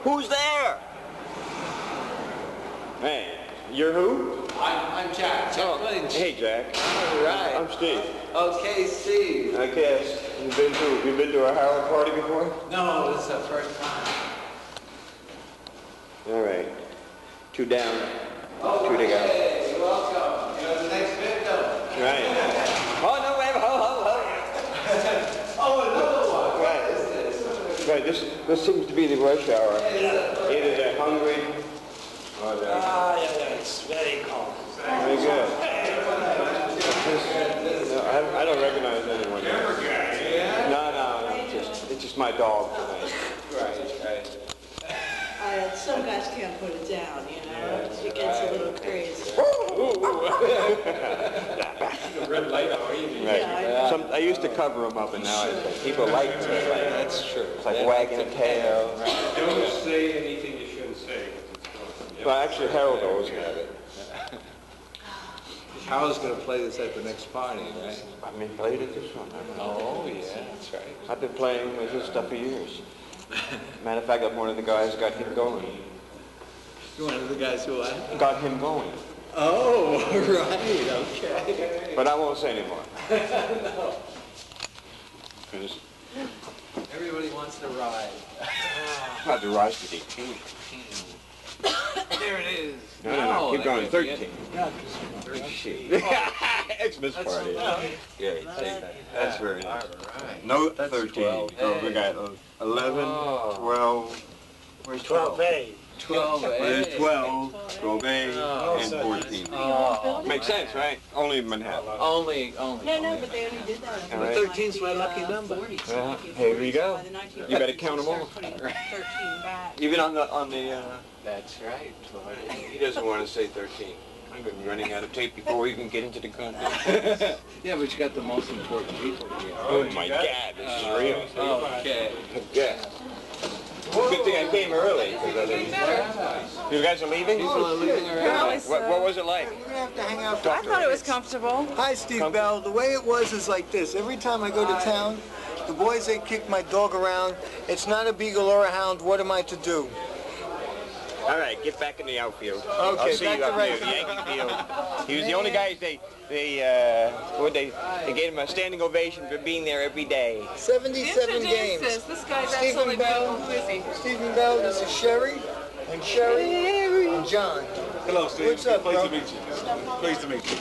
Who's there? Hey, you're who? I'm Jack. Jack Lynch. Hey, Jack. All right. I'm Steve. Okay, Steve. I guess you've been to a Harriet party before? No, this is the first time. All right. 2 down. Okay, 2 to go. you're welcome. You're the next victim. Right. Oh no, wait, ho. Oh, another one. Right. What is this? Right. This seems to be the rush hour. Either they're hungry or they're. Yeah, it's very cold. Very good. No, I don't recognize anyone here. No. It's just my dog tonight. Right. Some guys can't put it down, you know. It gets a little crazy. Red light, how are you? Right. Yeah, I used to cover them up, and now people like it. That's true. It's like wagging a tail. Don't say anything you shouldn't say. Well, actually, Harold always had it. Harold's going to play this at the next party, right? I mean, played it this one. Oh, yeah, that's right. I've been playing with this stuff for years. Matter of fact, I'm one of the guys who got him going. You're one of the guys who what? Got him going. Oh, right, okay. But I won't say anymore. No. 'Cause Everybody wants to ride. I had to rise to 18. There it is. No, keep going. 13. Yeah, Xmas party. Yeah, that's very nice. Right. No, That's 13. 12. Oh, we got 11, 12. Where's 12? 12A. 12. There's 12, 12A, and 14. Oh. Makes sense, right? Only in Manhattan. Only. No, but they only did that. All right. 13's my lucky number. Well, here we go. You better count them all. 13 back. Even on the That's right. he doesn't want to say 13. I'm going to be running out of tape before we even get into the content. Yeah, but you got the most important people here. Oh my God, this is real. Okay. Yeah. Good thing I came early. You guys are leaving? People are leaving already. What was it like? We're gonna have to hang out. I thought it was comfortable. Hi, Steve Bell. The way it was is like this. Every time I go to town, the boys, they kick my dog around. It's not a beagle or a hound. What am I to do? All right, get back in the outfield. Okay, I'll see back you to up there, right field. Yankee Field. He was the only guy they gave him a standing ovation for being there every day. 77 games. This guy's Stephen absolutely Bell. beautiful. Who is he? Stephen Bell. This is Sherry, and John. Hello, Steve. What's up, Pleased bro? to meet you. Pleased to meet you.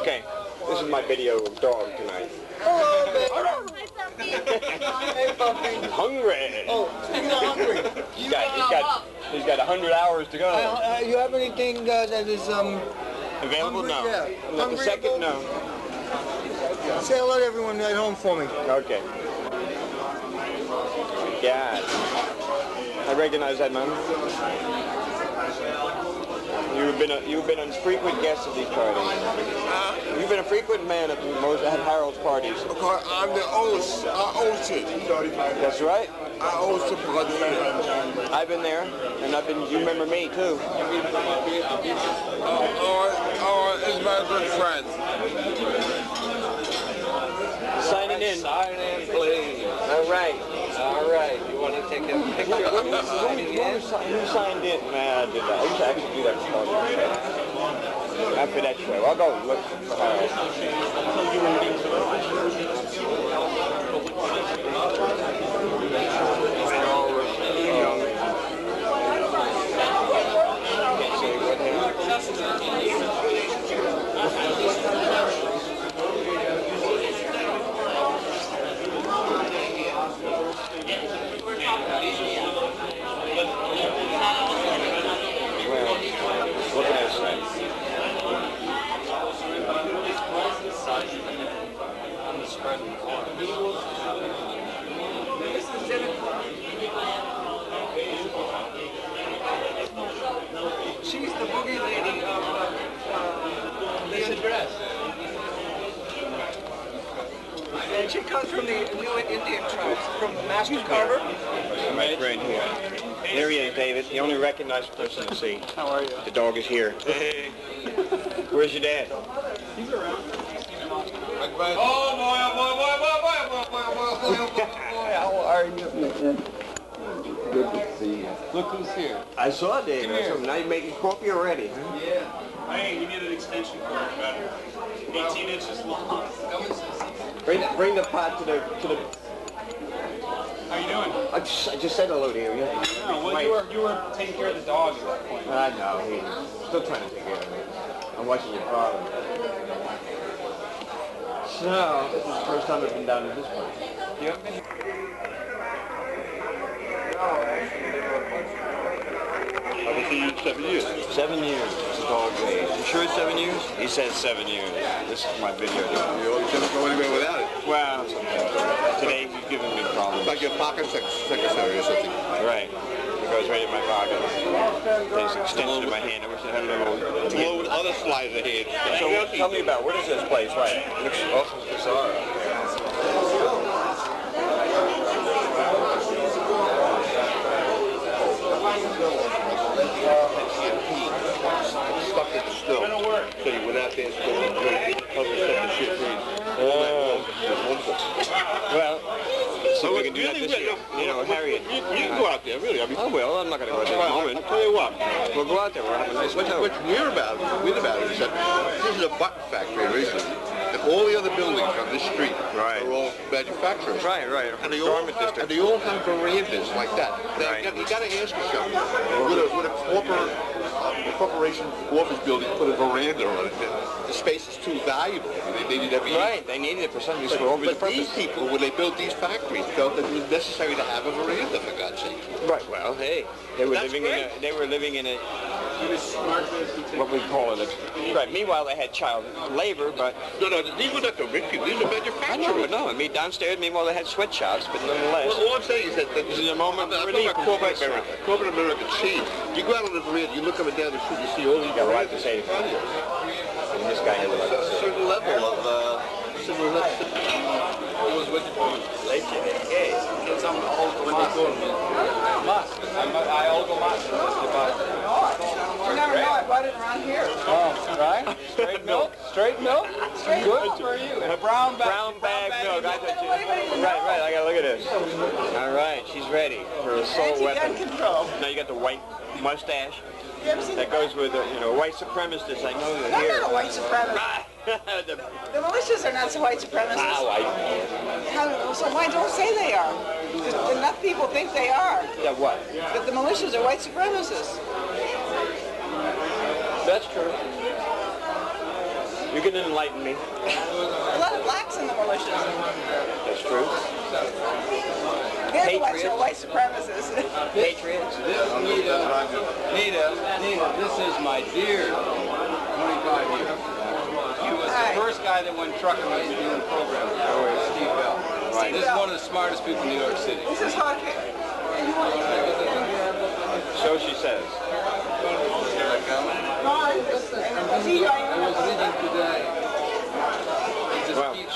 Okay, this is my video of dog tonight. Hello, baby. Hey, puppy. Hungry. Oh, speaking of hungry, He's got 100 hours to go. you have anything that is Available? hungry? No. Yeah. Look, the second, no. Say hello to everyone at home for me. Okay. God. I recognize that, man. You've been a frequent guest at these parties. You've been a frequent man at Harold's parties. Of course, I'm the oldest. I host it. That's right. I host it because I've been there, and you remember me too. it's my good friend. Signing in. Sign in, please. All right. All right. You want to take a picture of him signing in? Who signed in? Man, I did that. I used to actually do that before. After that show, I'll go look for Harold. Can't say what looking at his site. She's the boogie lady of the address. And she comes from the New Indian tribes, from the Master Carver. My friend here. There he is, David. The only recognized person to see. How are you? The dog is here. Hey. Where's your dad? He's around. Oh, boy. How are you? Good to see you. Look who's here. I saw Dave. Come here. So now you're making coffee already, huh? Yeah. Hey, we need an extension cord about 18 inches long. Bring the pot to the. How you doing? I just said hello to you. Yeah. No, well, you were taking care of the dog at that point. I know. He's still trying to take care of me. I'm watching your father. So, this is the first time I've been down to this place. You haven't been? I've been seeing you in 7 years. 7 years. It's a dog age. You sure it's 7 years? He says 7 years. This is my video. You always never go anywhere without it. Well, sometimes. Today he's giving me problems. It's like your pocket secretary or something. Right. It goes right in my pocket. There's an extension in my hand. I wish I had a little... Along with other slides ahead. So tell me about, what is this place? Right. It looks bizarre. Stuck in the snow. So you went out there and smoked and drank. Help us set the shit free. Well, see if we can do that this year. You know, Harriet. You can go out there, really. I mean, I will. I'm not going to go out there at the moment. I'll tell you what. We'll go out there. We'll have a nice What's tow. weird about it is that this is a button factory originally. And all the other buildings on this street Right. are all manufacturers. Right. And they all have verandas like that. Now, Right. you got to ask yourself, would a corporation office building put a veranda on it? The space is too valuable. I mean, they need every Right. They needed it for some use for over the But these purpose. people, when they built these factories, felt that it was necessary to have a veranda, for God's sake. Right. Well, hey, they were That's living great. in a. They were living in a. What we call it. Right. Meanwhile, they had child labor, but. No, these were not the rich people. These were I manufacturers. know, but no. I mean, downstairs. Meanwhile, they had sweatshops, but nonetheless. Well, all I'm saying is that this is a moment of relief. Corporate America cheap. You go out on the veranda, you look up and down the street, you see all these got a lot to verandas. say. And this guy has a lot to A say. certain level of civilization. It's on the old mosque. I old mosque. You never know, I bought it around here. Oh, right? Straight milk? Straight milk? Straight milk for you. A brown bag milk. I thought you... Anybody Right. I gotta look at this. All right, she's ready for assault weapon. Anti-gun control. Now you got the white mustache. You ever seen That goes with the, white supremacists. I know you're I'm here. not a white supremacist. The militias are not so white supremacists. So why don't say they are? Because enough people think they are. Yeah, what? That the militias are white supremacists. That's true. You can enlighten me. A lot of blacks in the militias. That's true. They're the ones who are white supremacists. Patriots. Nita, this is my dear 25 years. He was Hi. the first guy that went trucking when we were doing the program. Steve Bell. Right. This is one of the smartest people in New York City. This is Hawking. So she says. See, I was reading today. It's a Wow. speech.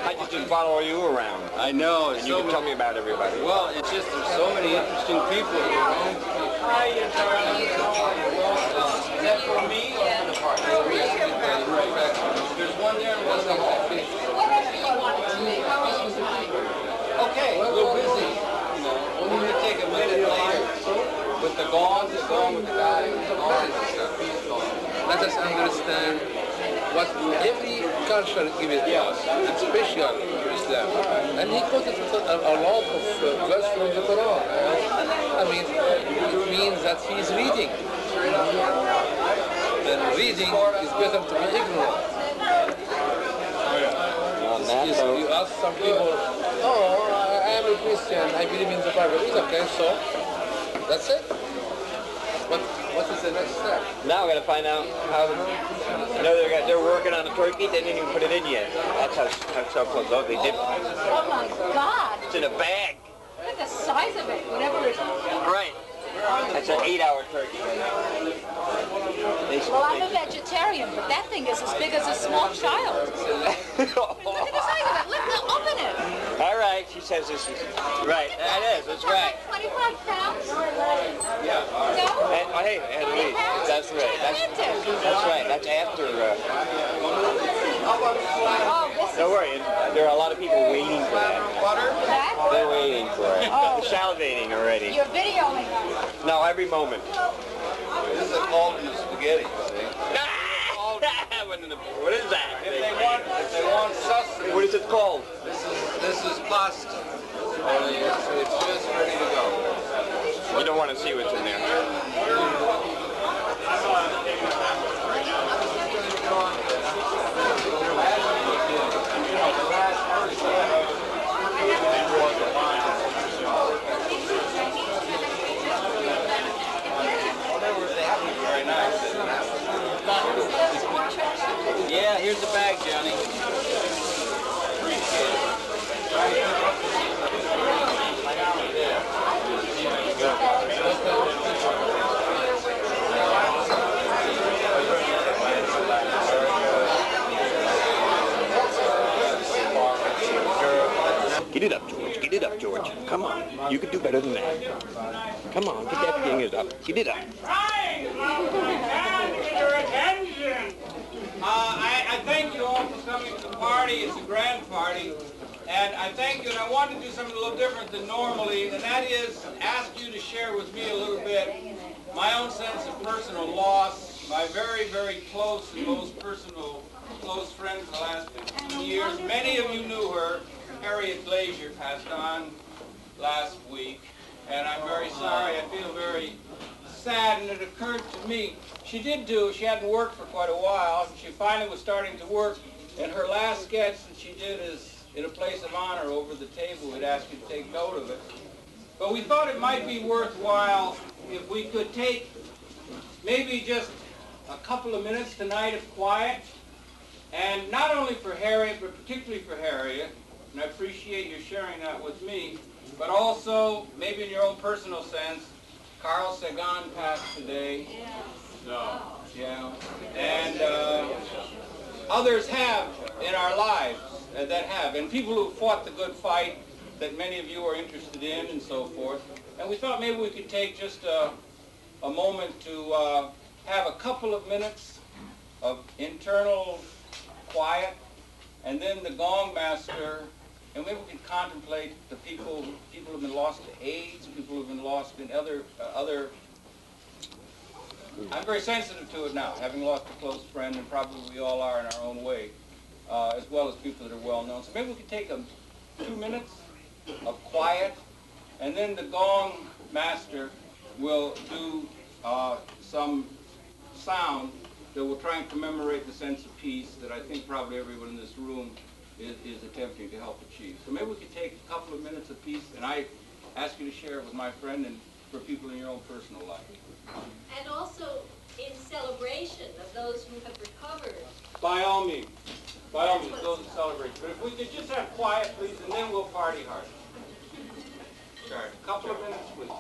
I just follow you around. I know. And you can tell me about everybody. Well, it's just there's so many interesting people here. Hi, Is that for me or for the party? There's one there and one there. Okay, we're busy. We're going to take a minute later with the gongs, with the guy. Let us understand what every culture gives us, especially to Islam. And he quoted a lot of verses from the Quran. I mean, it means that he is reading. And reading is better to be ignorant. You ask some people, oh, I am a Christian, I believe in the Bible. It's okay, so that's it. But what is the next step? Now we're going to find out how... they're working on a turkey. They didn't even put it in yet. That's how close. Oh, they did. Oh my God! It's in a bag. Look at the size of it, whatever it is. Right. That's an 8-hour turkey. Well, I'm a vegetarian, but that thing is as big as a small child. Look at the size of it. Let's open it. All right, she says this is... Right, that is. That's right. 25 pounds? Yeah. No? And, hey, at least. That's right. That's right. That's after... Don't worry, there are a lot of people waiting for that. That? They're waiting for it. Oh. They're salivating already. You're videoing. No, every moment. This is a cauldron of spaghetti, see? What is that? If they want sustenance, What is it called? this is pasta. Only it's just ready to go. You don't want to see what's in there. Very nice. Yeah, here's the bag, Johnny. Get it up, George. Get it up, George. Come on. You can do better than that. Come on. Get that fingers up. Get it up. Right! Get your attention! I thank you all for coming to the party. It's a grand party. And I thank you, and I want to do something a little different than normally, and that is ask you to share with me a little bit my own sense of personal loss, my very, very close and most personal close friends the last 15 years. Many of you knew her. Harriet Glazier passed on last week, and I'm very sorry. I feel very sad, and it occurred to me, she hadn't worked for quite a while, and she finally was starting to work, and her last sketch that she did is in a place of honor over the table. We'd ask you to take note of it. But we thought it might be worthwhile if we could take maybe just a couple of minutes tonight of quiet, and not only for Harriet, but particularly for Harriet, and I appreciate you sharing that with me, but also, maybe in your own personal sense, Carl Sagan passed today. No. Yeah. And others have in our lives that have, and people who fought the good fight that many of you are interested in and so forth. And we thought maybe we could take just a moment to have a couple of minutes of internal quiet, and then the gong master, and maybe we could contemplate the people who have been lost to AIDS, people who have been lost in other. I'm very sensitive to it now, having lost a close friend, and probably we all are in our own way, as well as people that are well known. So maybe we could take 2 minutes of quiet, and then the gong master will do some sound that will try and commemorate the sense of peace that I think probably everyone in this room is attempting to help achieve. So maybe we could take a couple of minutes of peace, and I ask you to share it with my friend and for people in your own personal life. And also in celebration of those who have recovered. By all means, those that celebrate. But if we could just have quiet, please, and then we'll party hard. Sure. A couple of minutes, please.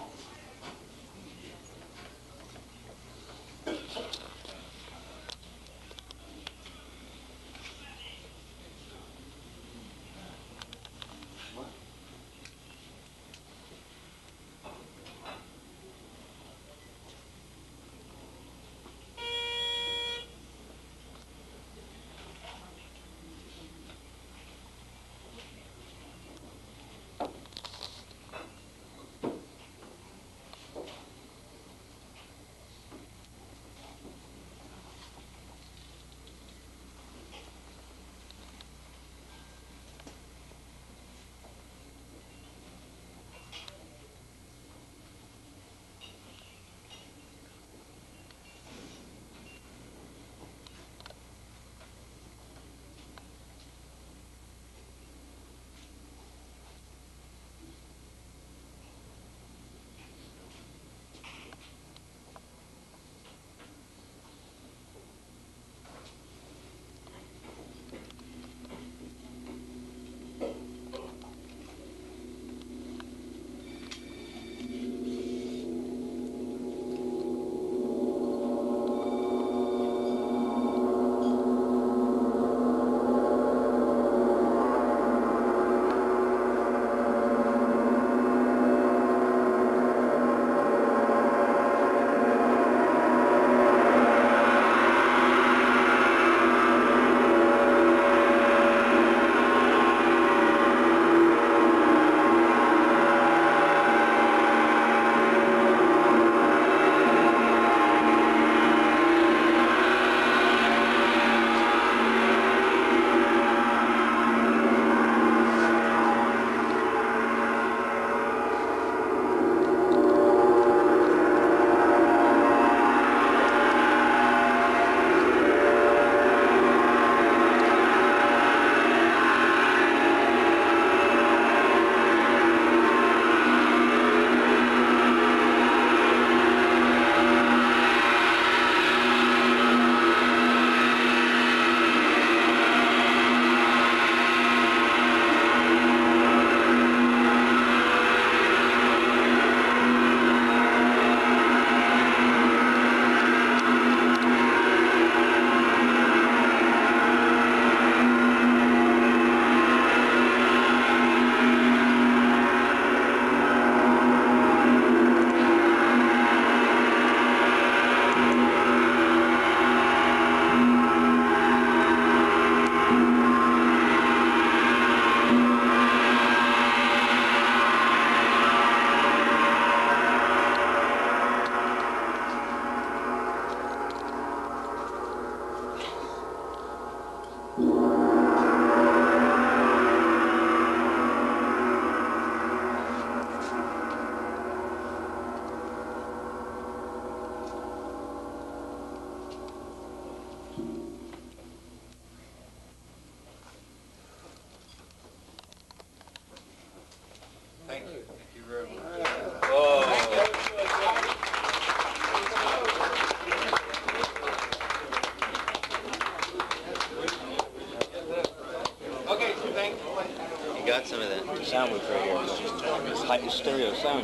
stereo sound.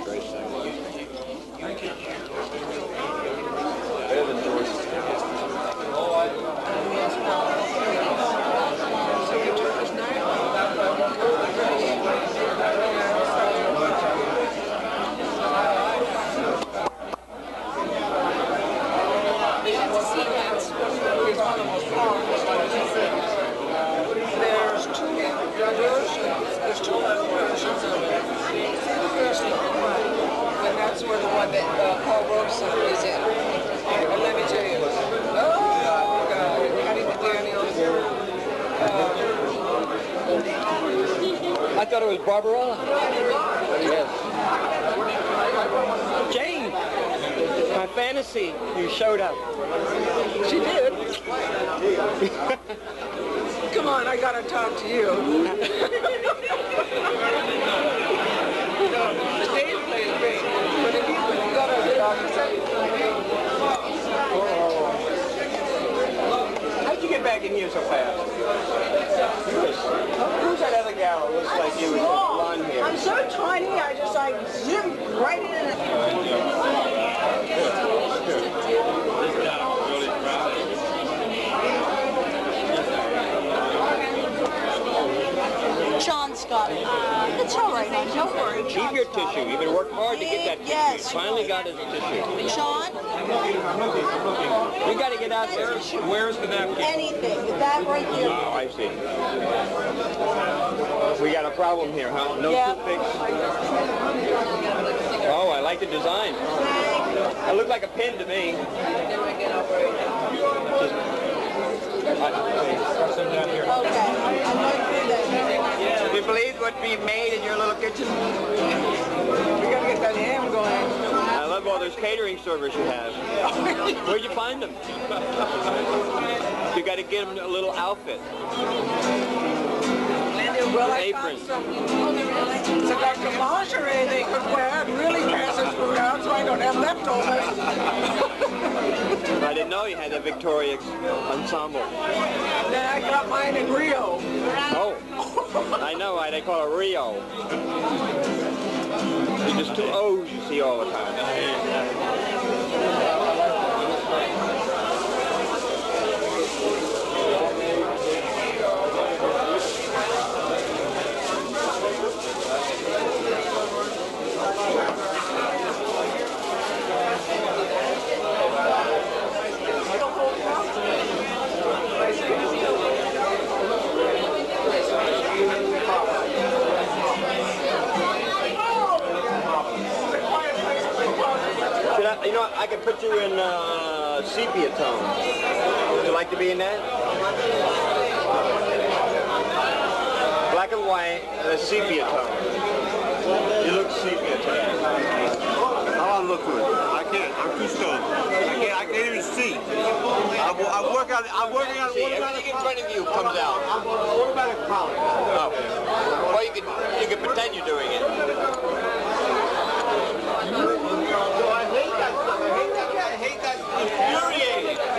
Great sound. Better than yours. There's two versions of it. The first one, and that's where the one that Conreaux is in. And let me tell you, oh God, Hattie McDaniels. I thought it was Barbarella. Yes. Jane, my fantasy, you showed up. She did. Come on, I gotta talk to you. The Dave plays great, but if you gotta talk to How'd you get back in here so fast? Who's that other gal that looks like you with blonde hair? I'm so tiny, I just like zoomed right in it. Sean's got it. It's all right, man. Don't worry. Keep your tissue. You've been working hard to get that tissue. Yes. You finally got his tissue. Sean? You got to get out there. Where's the napkin? Anything. That right there. Oh, I see. We got a problem here, huh? No toothpicks? Oh, I like the design. It looked like a pin to me. Do you believe what's being made in your little kitchen? We gotta get that ham going. I love all those catering servers you have. Where'd you find them? You got to get them a little outfit. Well, I apron. found some seductive lingerie they could wear and really pass this food out so I don't have leftovers. I didn't know you had a Victoria ensemble. Then I got mine in Rio. Oh, I know why they call it Rio. There's just two O's you see all the time. You know, I could put you in sepia tone. Would you like to be in that? Black and white, sepia tone. You look sepia today. How I look good? I can't. I'm too stoned. I can't even see. I'm working on. See, everything in front of you comes out. What about a Carlin? Oh. Well, you can pretend you're doing it.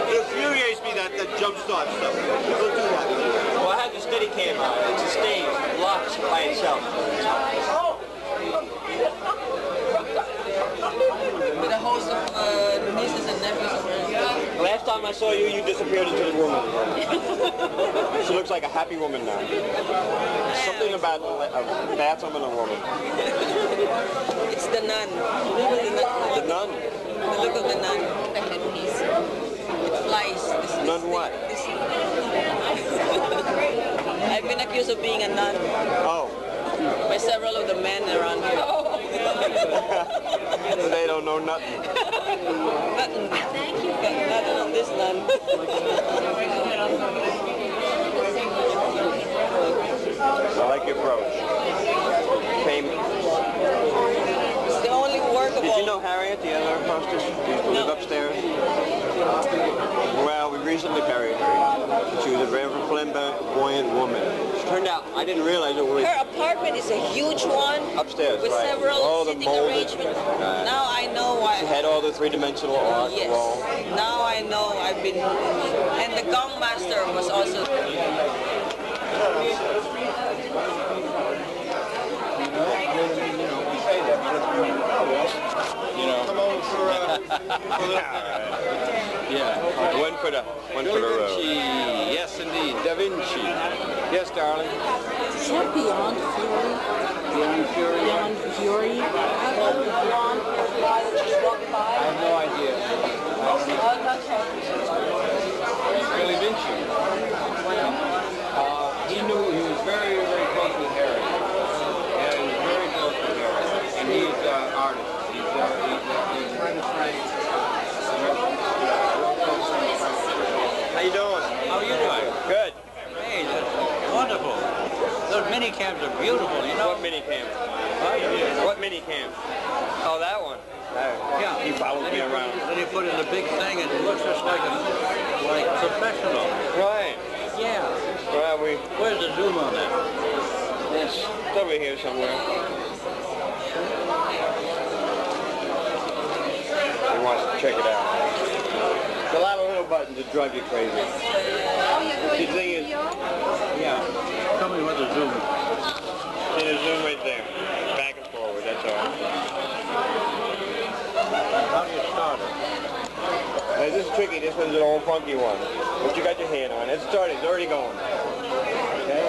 It infuriates me that jump start stuff. Don't do that. Well, I had the steady cam on. It's a stage. It locks by itself. With a host of nieces and nephews. Last time I saw you, you disappeared into the woman. She looks like a happy woman now. Something about a bathroom and a woman. It's the nun. The nun? The look of the nun. The headpiece. It flies. Nun what? I've been accused of being a nun. Oh. By several of the men around here. They don't know nothing. Nothing. Thank you. Nothing on this nun. I like your approach. It's the only workable. Did you know Harriet, the other hostess, who lived upstairs? Well, we recently buried her. She was a very flamboyant woman. It turned out, I didn't realize it was... Her apartment is a huge one. Upstairs, with right. Several all the sitting molded, arrangements. right. Now I know why. She had all the three-dimensional art. Yes. Wall. Now I know I've been... And the gong master was also... Yeah. One for the road. Vinci. Yes, indeed. Da Vinci. Yes, darling. Is that Beyond Fury? Beyond Fury. Beyond Fury? The blonde guy that just walked by? I have no idea. Really Vinci. He knew he was very, very close with Harriet. Yeah, he was very close with Harriet. And he's an artist. He's kind of frank. How you doing? How are you doing? Good. Hey, that's wonderful. Those mini cams are beautiful, you know? What mini cam? What mini cam? Oh, that one. Yeah. He follows me around. Then you put in the big thing and it looks just like professional. Right. Yeah. Well, Where's the zoom on that? it's over here somewhere. He wants to check it out. There's a lot of little buttons that drive you crazy. The thing is, Yeah. Tell me what the zoom is. see the zoom right there. Back and forward, that's all. How do you start it? Now, this is tricky. This one's an old funky one. But you got your hand on it. It's started. It's already going. Okay?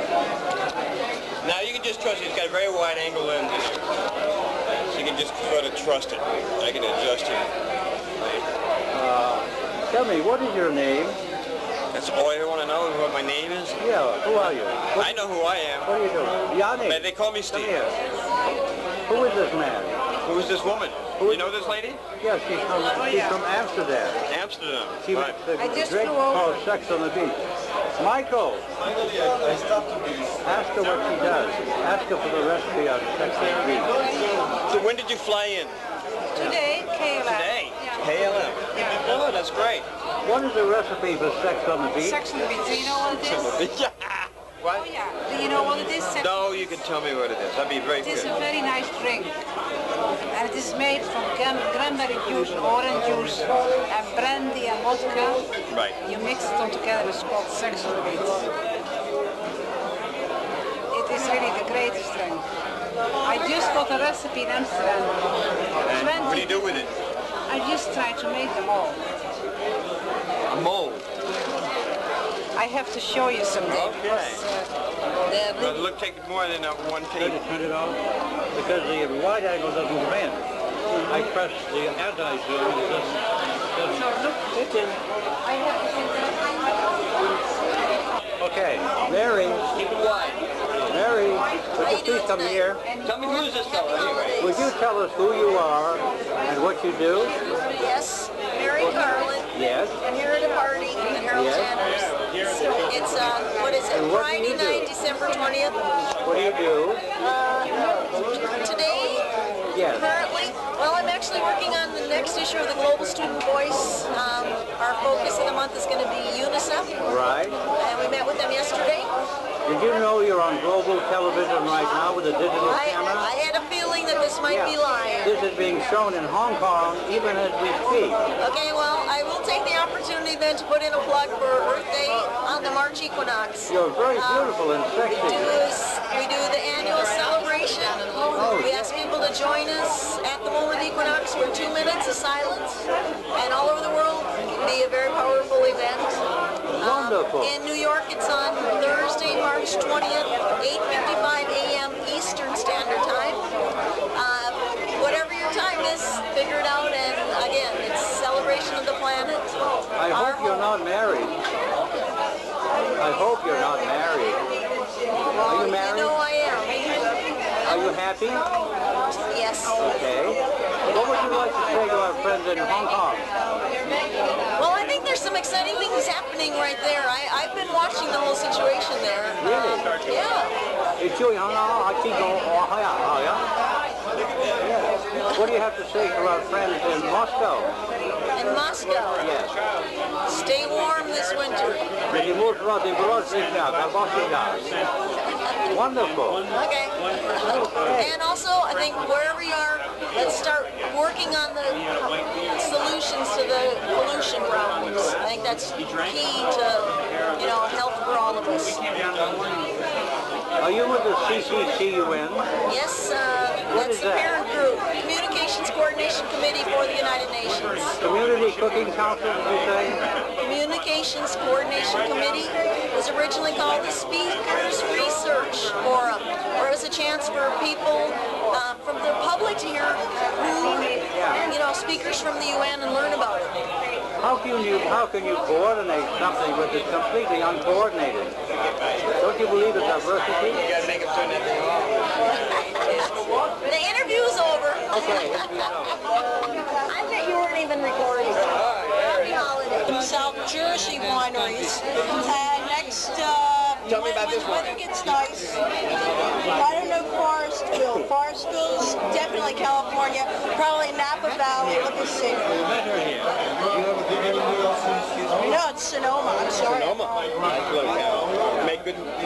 Now you can just trust it. It's got a very wide angle lens in here. So you can just sort of trust it. I can adjust it. Tell me, what is your name? That's all I ever want to know is what my name is. Yeah, who are you? I know who I am. What are you doing? Your name? They call me Steve. Come here. Who is this man? Who is this woman? You know this lady? Yeah, she's from Amsterdam. Amsterdam. She Right. went to drink called Sex on the Beach. Michael, ask her what she does. Ask her for the recipe on Sex on the Beach. So when did you fly in? Today, KLM. Today? Yeah. KLM. Yeah. Oh, that's great. What is the recipe for Sex on the Beach? Sex on the Beach. Do you know what it is? Yeah. What? Oh, yeah. Do you know what it is? Sex No, you can tell me what it is. That'd be very It is good. a very nice drink. And it is made from cranberry juice, orange juice, and brandy and vodka. Right. You mix it all together. It's called Sex on the Beach. It is really the greatest drink. I just got a recipe in Amsterdam. And what do you do with it? I just try to make them all. A mold. I have to show you someday. Okay. They're Well, really look, take more than one Turn tape. it off because the wide angle doesn't bend. I press the anti-zoom and it doesn't. I have to Okay, Mary. Keep it wide. Mary, would you please come here? Tell me who is this fellow anyway? Would you tell us who you are and what you do? Yes, Mary Carlin. Yes. I'm here at a party at Harold Yes. Tanner's. It's, what is it, And what do Friday you do? night, December 20th. What do you do? Today, Yes. currently, well, I'm actually working on the next issue of the Global Student Voice. Our focus of the month is going to be UNICEF, Right. and we met with them yesterday. Did you know you're on global television right now with a digital camera? I had a feeling that this might be live. This is being shown in Hong Kong even as we speak. Okay, well, I will take the opportunity then to put in a plug for Earth Day on the March equinox. You're very beautiful and sexy. We do the annual celebration. We ask people to join us at the lunar equinox for 2 minutes of silence. And all over the world, it'll be a very powerful event. Wonderful. In New York, it's on Thursday, March 20th, 8:55 a.m. Eastern Standard Time. Whatever your time is, figure it out. And again, it's celebration of the planet. I hope you're not married. I hope you're not married. Are you married? You know I am. Are you happy? Yes. Okay. What would you like to say to our friends in Hong Kong? Well, I think there's some exciting things happening right there. I've been watching the whole situation there. Really? Yeah. What do you have to say to our friends in Moscow? In Moscow. Yes. Stay warm this winter. Wonderful. Okay. And also, I think wherever you are, let's start working on the solutions to the pollution problems. I think that's key to, health for all of us. Are you with the CCCUN? Yes, What that's is the that? parent group, Communications Coordination Coordination Committee for the United Nations. Community Cooking Council, did you say? Communications Coordination Committee was originally called the Speakers Research Forum, where it was a chance for people from the public to hear who, speakers from the UN and learn about it. How can you coordinate something which is completely uncoordinated? Don't you believe in diversity? You gotta make them turn that thing off. The interview's over. Okay. I bet you weren't even recording. Happy holidays. South Jersey wineries. And next, Tell me about when this the one. weather gets nice, I don't know Forestville. Forestville's definitely California. Probably Napa Valley. Let me see. No, it's Sonoma. I'm sorry. Sonoma. Nice little town.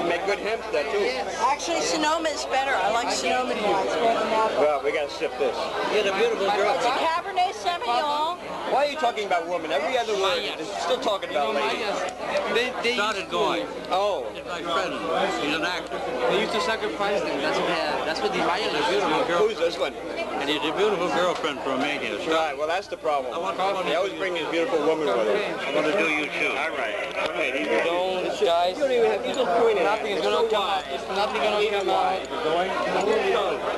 Make good hemp there too. Actually, Sonoma is better. I like Sonoma wines more than Napa. Well, we gotta sip this. Get a beautiful girl. It's a Cabernet Sauvignon. Why are you talking about women? Every other word is still talking about ladies. They started going. Oh. My friend, he's an actor. They used to sacrifice them. That's what the Mayan is. Beautiful girl. Who's this one? And he's a beautiful girlfriend for me here. Right, well that's the problem. They always bring his beautiful woman with them. I want to do you too. All right. Okay, these Don't, guys. You don't even have, you just point it. Nothing is going to come out. Nothing going to come out.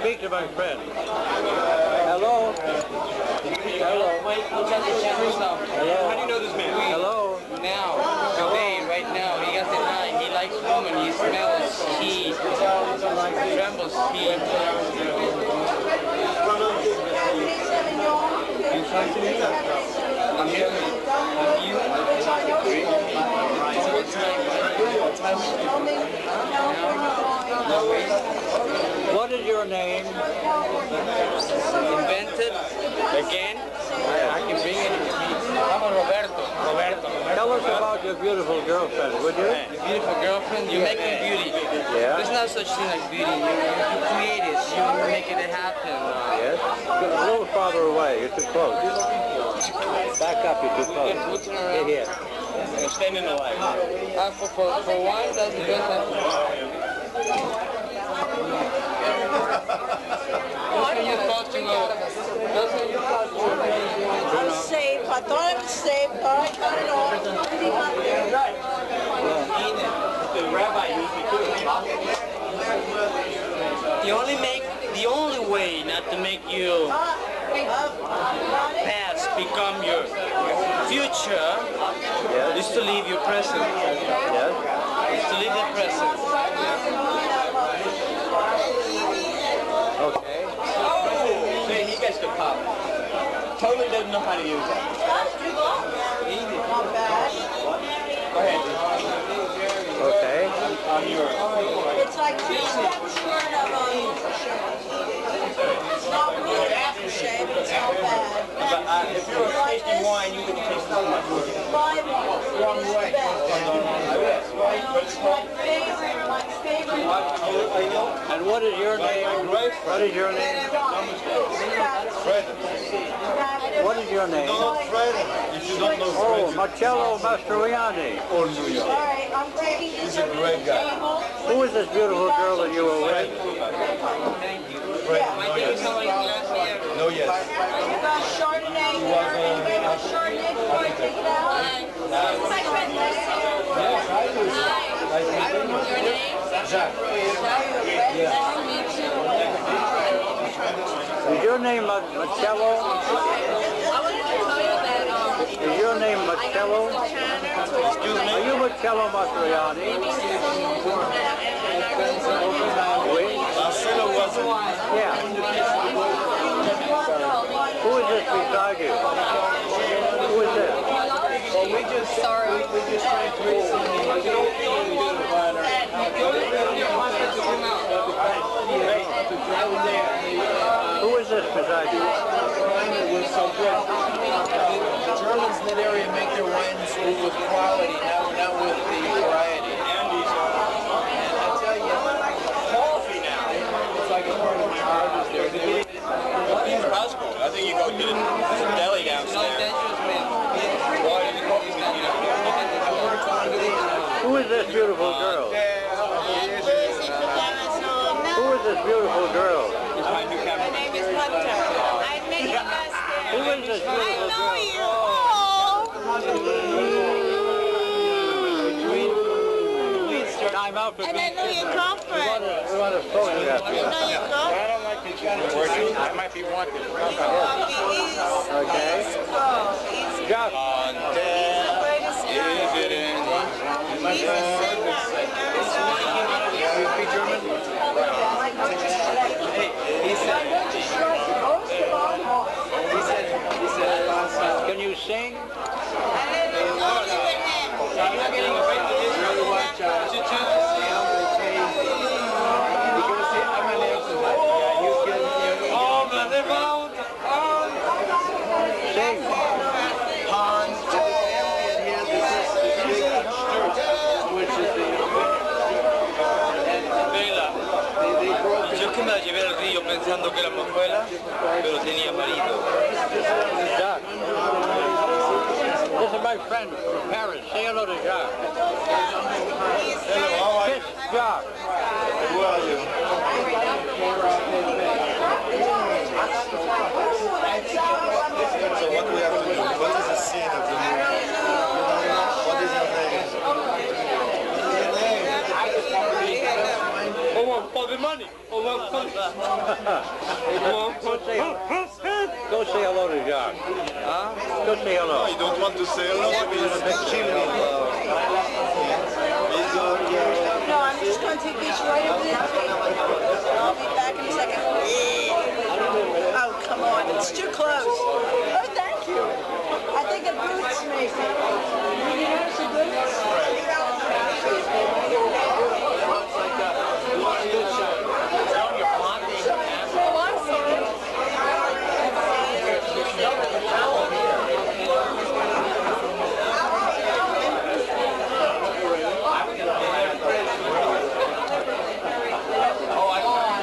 Speak to my friend. Hello? Hello? Hello? How do you know this man? Hello? Now, today, right now, he got the line. He likes women. He smells heat. Trembles heat. What is your name? Invented again. I can bring it. I'm Roberto. Tell us about your beautiful girlfriend, would you? Beautiful girlfriend, you make it beauty. Yeah. There's no such thing like beauty. You create it. You make it happen. Yes. A little farther away. You're too close. Back up. You're too close. Get here. Stand in the light. For wine, that's the best. I'm safe. I thought I was safe. Thought I got it all. The rabbi used it too. The only way not to make you past become your future is to leave your present. Yes. Is to leave the present. Okay. See, he gets the pop. Totally doesn't know how to use that. Not bad. Go ahead. Okay. It's like 2 steps short of it's not really aftershave, but it's not bad. But if you were tasting wine, you wouldn't taste so much, would you? Wrong way. It's my favorite. And what is your name? What is your name? What is your name? Oh, Marcello Mastroianni. All right, I'm taking this over to the table. Who is this beautiful girl that you were with? No, yes. You got Chardonnay here. You got Chardonnay before I take it out. My friend I don't know your name. Is your name Marcello? Is your name Marcello? Are you Marcello Mastroianni? Yeah. Who is this beside you? Who is this? Well, we just tried to raise some Who is this beside you? was so good. The Germans in that area make their wines with quality, not with the variety. Andy's, and I tell you, coffee now. It's like a part of my harvest there. These are house cold. I think you go to the deli downstairs. Who is this beautiful girl? Who is this beautiful girl? My new camera. name is Hunter. I make Where's this beautiful girl? Time out for And I know your girlfriend. We want to photograph you. I know your girlfriend. I don't like these guys working. I might be wanted. Okay. Josh. Can you sing? Yo es que me la llevé al río pensando que era mojuela, pero tenía marido. Jacques. This is my friend from Paris. Say hello to Jacques. Hello, how are you? Kiss Jacques. Who are you? So what do we have to do? What is the scene of the movie? What is your name? For the money. Go say hello to Jacques. Huh? Go say hello. No, you don't want to say hello? No, I'm just going to take this right over there. I'll be back in a second. Oh, come on. It's too close. Oh, thank you. I think it boots me. You notice the boots? Oh, I'm sorry.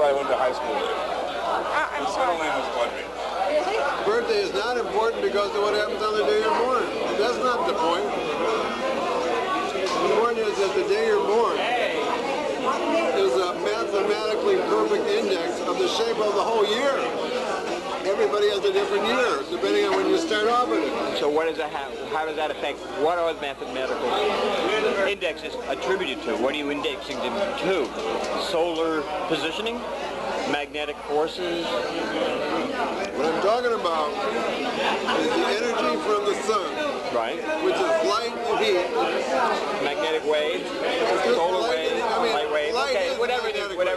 I went to high school with. I'm sorry. Middle name was Audrey. Really? Birthday is not important because of what happens on the day you're born. That's not the point. The point is that the day you're born is a mathematically perfect index of the shape of the whole year. Everybody has a different year, depending on when you start off with it. So what does that have? How does that affect? What are the mathematical indexes attributed to? What are you indexing them to? Solar positioning? Magnetic forces? What I'm talking about is the energy from the sun. Right. Which is light and heat. Magnetic waves, solar waves, light waves. Okay, whatever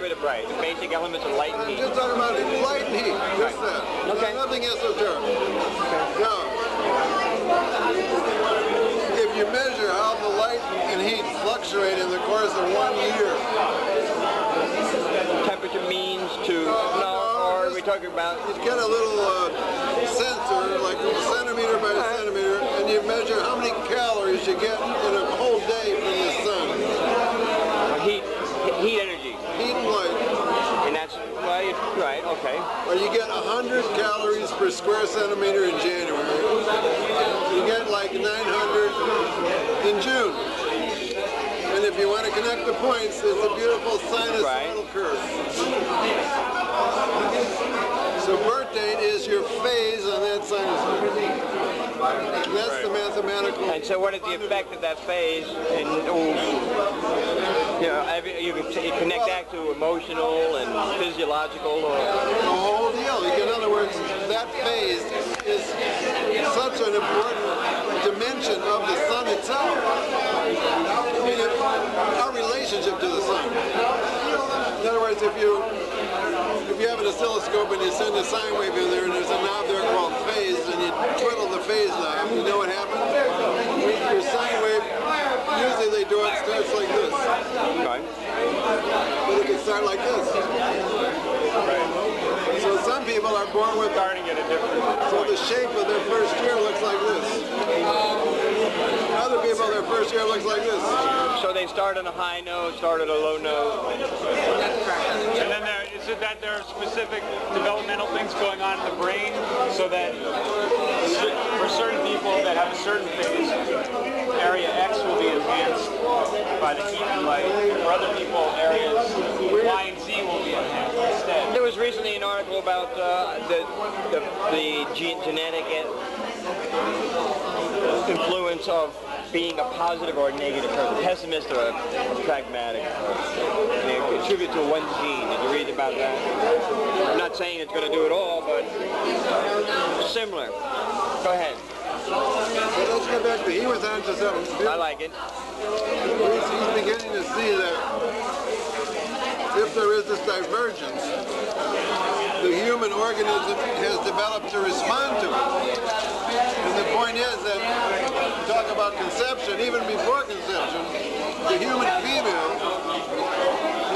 the right. The basic elements of light and heat. I'm just talking about light and heat. Just that. Okay. Nothing esoteric. Now, if you measure how the light and heat fluctuate in the course of 1 year. Temperature means to, or are we talking about? You get a little sensor, like a centimeter by a centimeter, and you measure how many calories you get in a whole day from the sun. Heat energy. Heat and light. And that's, right, okay. Or you get 100 calories per square centimeter in January. You get like 900 in June. And if you want to connect the points, it's a beautiful sinusoidal curve. So birth date is your phase on that sinusoid. And that's the mathematical. And so what is the effect of that phase? And you can connect that to emotional and physiological. Or the whole deal. In other words, that phase is such an important dimension of the sun itself. I mean, our relationship to the sun. In other words, if you have an oscilloscope and you send a sine wave in there and there's a knob there called phase and you twiddle the phase knob, you know what happens? Your sine wave, usually they do it, starts like this. Okay. But it can start like this. So some people are born with starting at a different so the shape of their first year looks like this. Other people, their first year looks like this. So they start on a high note, start at a low note. And then is it that there are specific developmental things going on in the brain so that for certain people that have a certain phase, area X will be enhanced by the heat and light, and for other people, areas Y and Z will be enhanced instead. There was recently an article about the genetic influence of being a positive or a negative person, pessimist or a pragmatic person. They contribute to one gene. Did you read about that? I'm not saying it's going to do it all, but similar. Go ahead. Well, let's get back to, he was onto something. I like it. He's beginning to see that if there is this divergence, the human organism has developed to respond to it. And the point is that, talk about conception, even before conception, the human female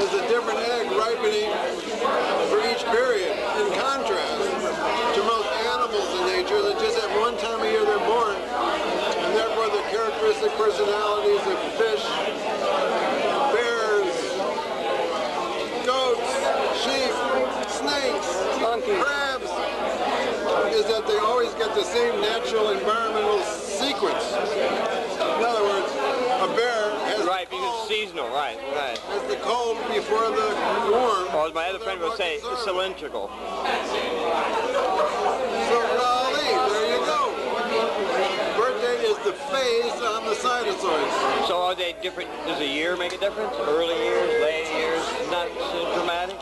is a different egg ripening for each period, in contrast to most animals in nature that just at one time of year they're born, and therefore the characteristic personalities of fish, bears, goats, sheep, snakes, crabs, is that they always get the same natural environmental sequence. In other words, a bear has right, because it's seasonal, right. Has the cold before the warm. Or as my other friend would say, cylindrical. So golly, there you go. Birthday is the phase on the sinusoids. So are they different? Does a year make a difference? Early years, late years, not so dramatic?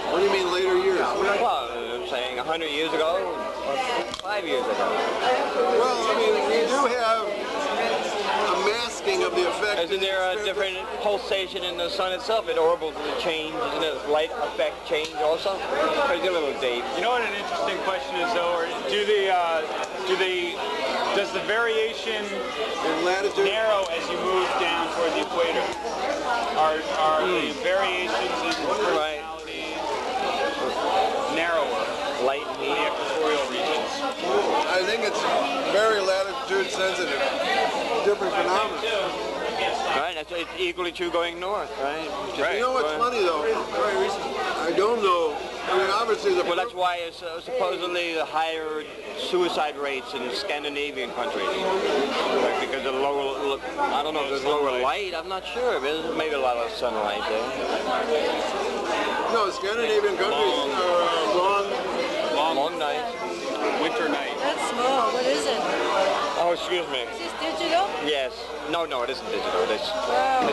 What do you mean later years? Well, I'm saying 100 years ago or 5 years ago. Well, I mean, we do have a masking of the effect. Isn't there a different pulsation in the sun itself? It orbitally change, isn't it? Light effect change also? Or is it a little deep? You know what an interesting question is, though? Or does the variation narrow as you move down toward the equator? Are the variations in personality narrower? Light and heat. The equatorial regions. I think it's very latitude sensitive. Different phenomena. Right, that's it's equally true going north, right? You know what's funny though? I don't know. I mean, obviously well, that's why it's supposedly the higher suicide rates in Scandinavian countries. Like because of lower, I don't know if there's lower light. I'm not sure. There's maybe a lot of sunlight there. No, Scandinavian countries are long nights. Winter night. That's small. What is it? Oh, excuse me. Is this digital? Yes. No, it isn't digital. It's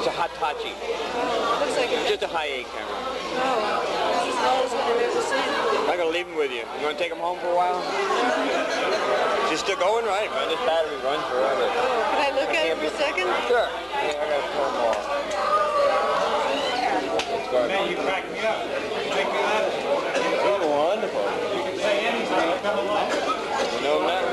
a Hitachi. Looks like it's just a high-A camera. Oh, this is the oldest one I've ever seen. I'm going to leave them with you. You want to take them home for a while? She's still going, right? Man, this battery runs forever. Oh, can I look at it for a second? Sure. Yeah, I got to pull them off. Man, you crack me up. You make me laugh. You're wonderful. You can say anything. Come along. No matter.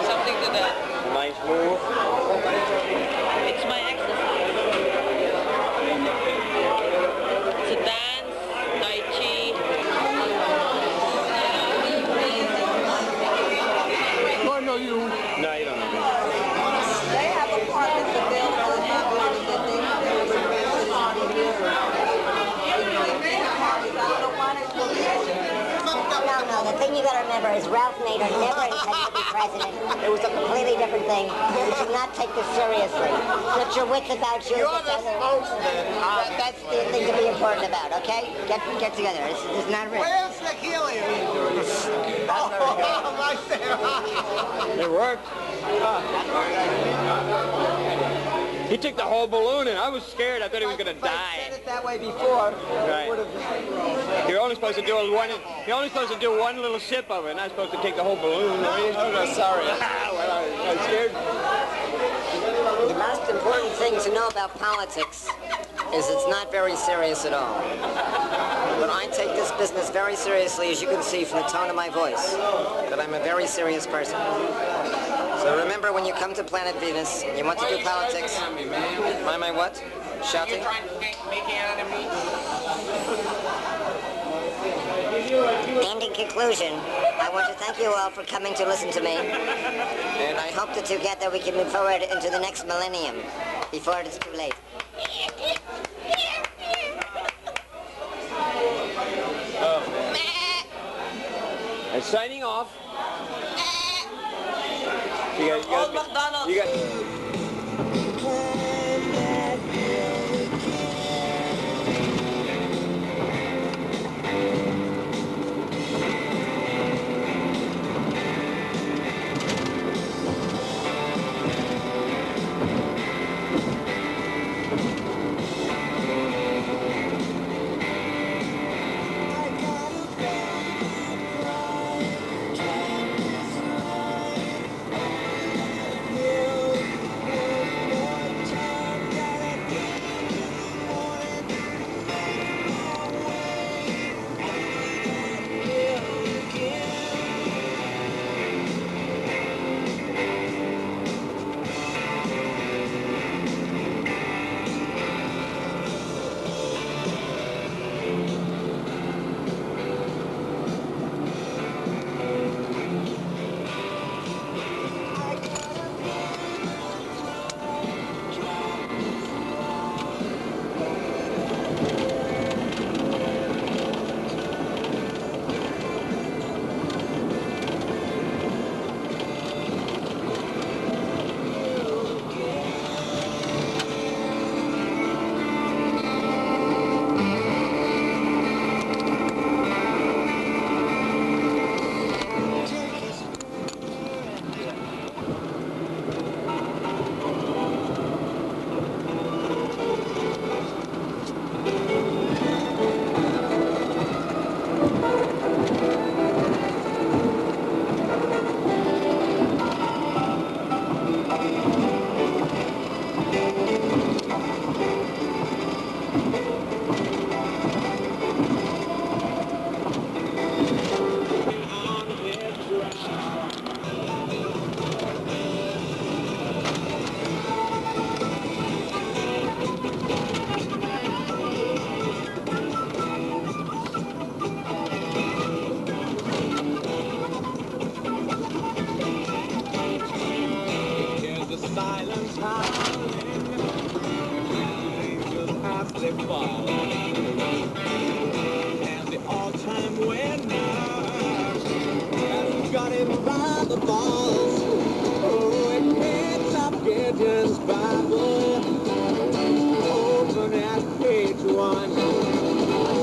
Something to that. Nice move. It's my exercise. It's a dance, Tai Chi. Do I know you? No, you don't know me. They have apartments available in that building that they have No, the thing you gotta remember is Ralph Nader never intended to be president. It was a completely different thing. You should not take this seriously. Put your wits about you. You're the spokesman. That's the thing to be important about, okay? Get together. This is not real. Where's the helium? Oh, right there. It worked. He took the whole balloon and I was scared. I thought he was going to die. Said it that way before. Right. You're only supposed to do one little sip of it. Not supposed to take the whole balloon. Oh, sorry. Well, I was scared. The most important thing to know about politics is it's not very serious at all. But I take this business very seriously, as you can see from the tone of my voice, that I'm a very serious person. So remember, when you come to planet Venus and you want to do politics, why am I what? Shouting? You're trying to make it out of me. And in conclusion, I want to thank you all for coming to listen to me. And I hope that together we can move forward into the next millennium before it is too late. And signing off. McDonald's. You got fall. And the all-time winner has got it by the balls. Oh, it picks up Gideon's Bible. Open at page 1.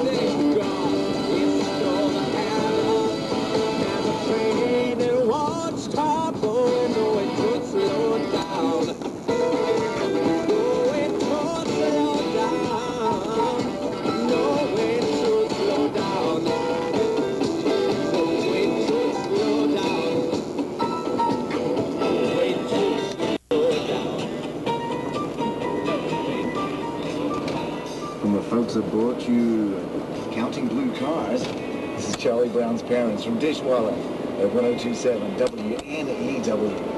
Thank God it's still the hammer. And the train it won't stop. Oh, no, it could slow down. Oh, it could slow down. No, it should slow down. Oh, it should slow down. Oh, it should slow down. From the folks that brought you Counting Blue Cars, this is Charlie Brown's parents from Dishwalla at 1027 WNEW.